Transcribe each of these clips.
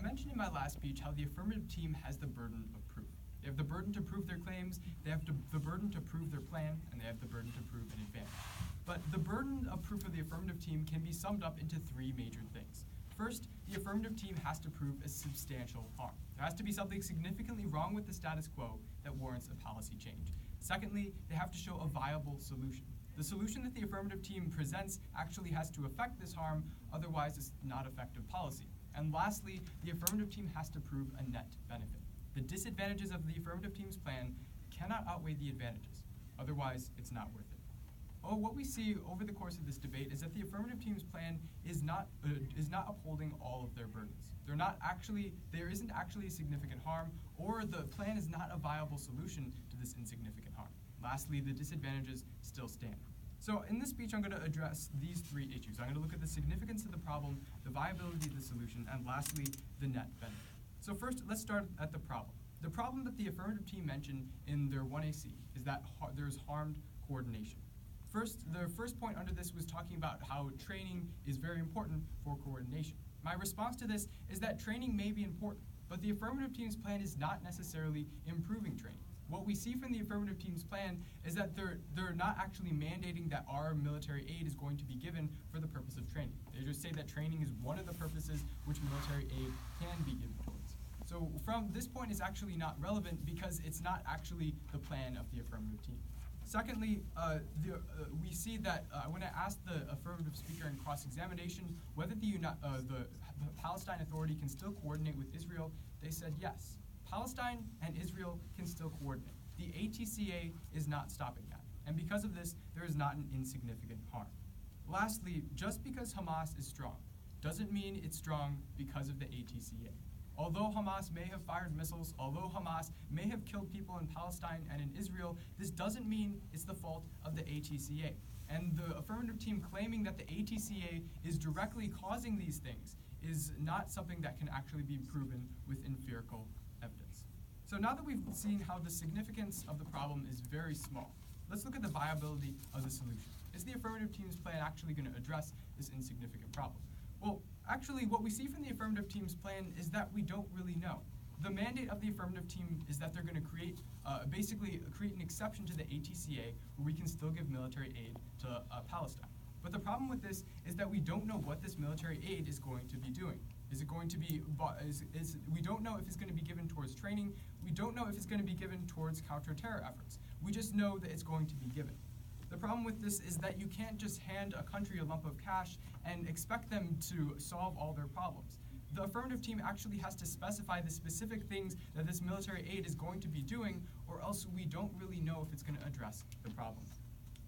mentioned in my last speech how the affirmative team has the burden of proof. They have the burden to prove their claims, they have the burden to prove their plan, and they have the burden to prove an advantage. But the burden of proof of the affirmative team can be summed up into three major things. First, the affirmative team has to prove a substantial harm. There has to be something significantly wrong with the status quo that warrants a policy change. Secondly, they have to show a viable solution. The solution that the affirmative team presents actually has to affect this harm, otherwise it's not effective policy. And lastly, the affirmative team has to prove a net benefit. The disadvantages of the affirmative team's plan cannot outweigh the advantages, otherwise it's not worth it. What we see over the course of this debate is that the affirmative team's plan is not upholding all of their burdens. There isn't actually a significant harm, or the plan is not a viable solution to this insignificant harm. Lastly, the disadvantages still stand. So in this speech, I'm going to address these three issues. I'm going to look at the significance of the problem, the viability of the solution, and lastly, the net benefit. So first, let's start at the problem. The problem that the affirmative team mentioned in their 1AC is that there's harmed coordination. The first point under this was talking about how training is very important for coordination. My response to this is that training may be important, but the affirmative team's plan is not necessarily improving training. What we see from the affirmative team's plan is that they're not actually mandating that our military aid is going to be given for the purpose of training. They just say that training is one of the purposes which military aid can be given towards. So from this point is actually not relevant because it's not actually the plan of the affirmative team. Secondly, we see that when I asked the affirmative speaker in cross-examination whether the Palestine Authority can still coordinate with Israel, they said yes. Palestine and Israel can still coordinate. The ATCA is not stopping that, and because of this, there is not an insignificant harm. Lastly, just because Hamas is strong doesn't mean it's strong because of the ATCA. Although Hamas may have fired missiles, although Hamas may have killed people in Palestine and in Israel, this doesn't mean it's the fault of the ATCA. And the affirmative team claiming that the ATCA is directly causing these things is not something that can actually be proven with empirical evidence. So now that we've seen how the significance of the problem is very small, let's look at the viability of the solution. Is the affirmative team's plan actually going to address this insignificant problem? Well, actually, what we see from the affirmative team's plan is that we don't really know. The mandate of the affirmative team is that they're going to create an exception to the ATCA where we can still give military aid to Palestine. But the problem with this is that we don't know what this military aid is going to be doing. Is it going to be, we don't know if it's going to be given towards training. We don't know if it's going to be given towards counter-terror efforts. We just know that it's going to be given. The problem with this is that you can't just hand a country a lump of cash and expect them to solve all their problems. The affirmative team actually has to specify the specific things that this military aid is going to be doing, or else we don't really know if it's going to address the problem.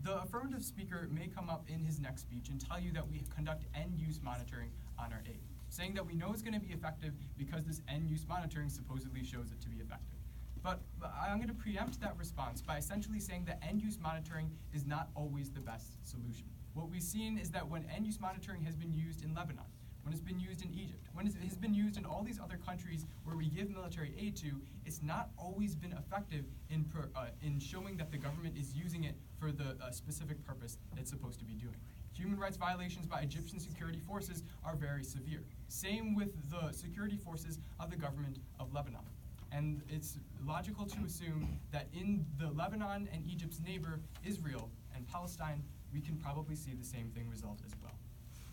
The affirmative speaker may come up in his next speech and tell you that we conduct end-use monitoring on our aid, saying that we know it's going to be effective because this end-use monitoring supposedly shows it to be effective. But I'm going to preempt that response by essentially saying that end-use monitoring is not always the best solution. What we've seen is that when end-use monitoring has been used in Lebanon, when it's been used in Egypt, when it has been used in all these other countries where we give military aid to, it's not always been effective in showing that the government is using it for the specific purpose it's supposed to be doing. Human rights violations by Egyptian security forces are very severe. Same with the security forces of the government of Lebanon. And it's logical to assume that in the Lebanon and Egypt's neighbor, Israel and Palestine, we can probably see the same thing result as well.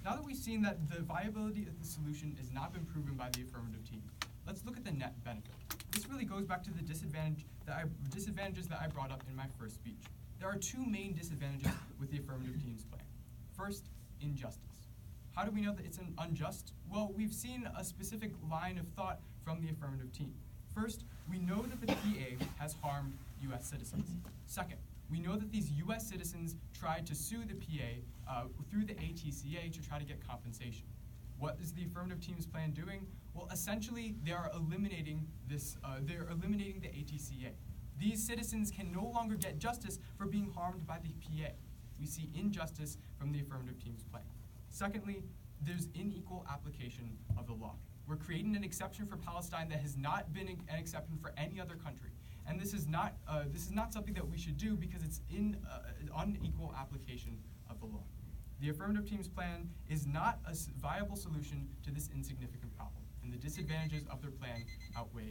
Now that we've seen that the viability of the solution has not been proven by the affirmative team, let's look at the net benefit. This really goes back to the disadvantages that I brought up in my first speech. There are two main disadvantages with the affirmative team's plan. First, injustice. How do we know that it's unjust? Well, we've seen a specific line of thought from the affirmative team. First, we know that the PA has harmed U.S. citizens. Second, we know that these U.S. citizens tried to sue the PA through the ATCA to try to get compensation. What is the affirmative team's plan doing? Well, essentially, they are eliminating this. They're eliminating the ATCA. These citizens can no longer get justice for being harmed by the PA. We see injustice from the affirmative team's plan. Secondly, there's unequal application of the law. We're creating an exception for Palestine that has not been an exception for any other country. And this is not something that we should do because it's unequal application of the law. The affirmative team's plan is not a viable solution to this insignificant problem. And the disadvantage advantages of their plan outweigh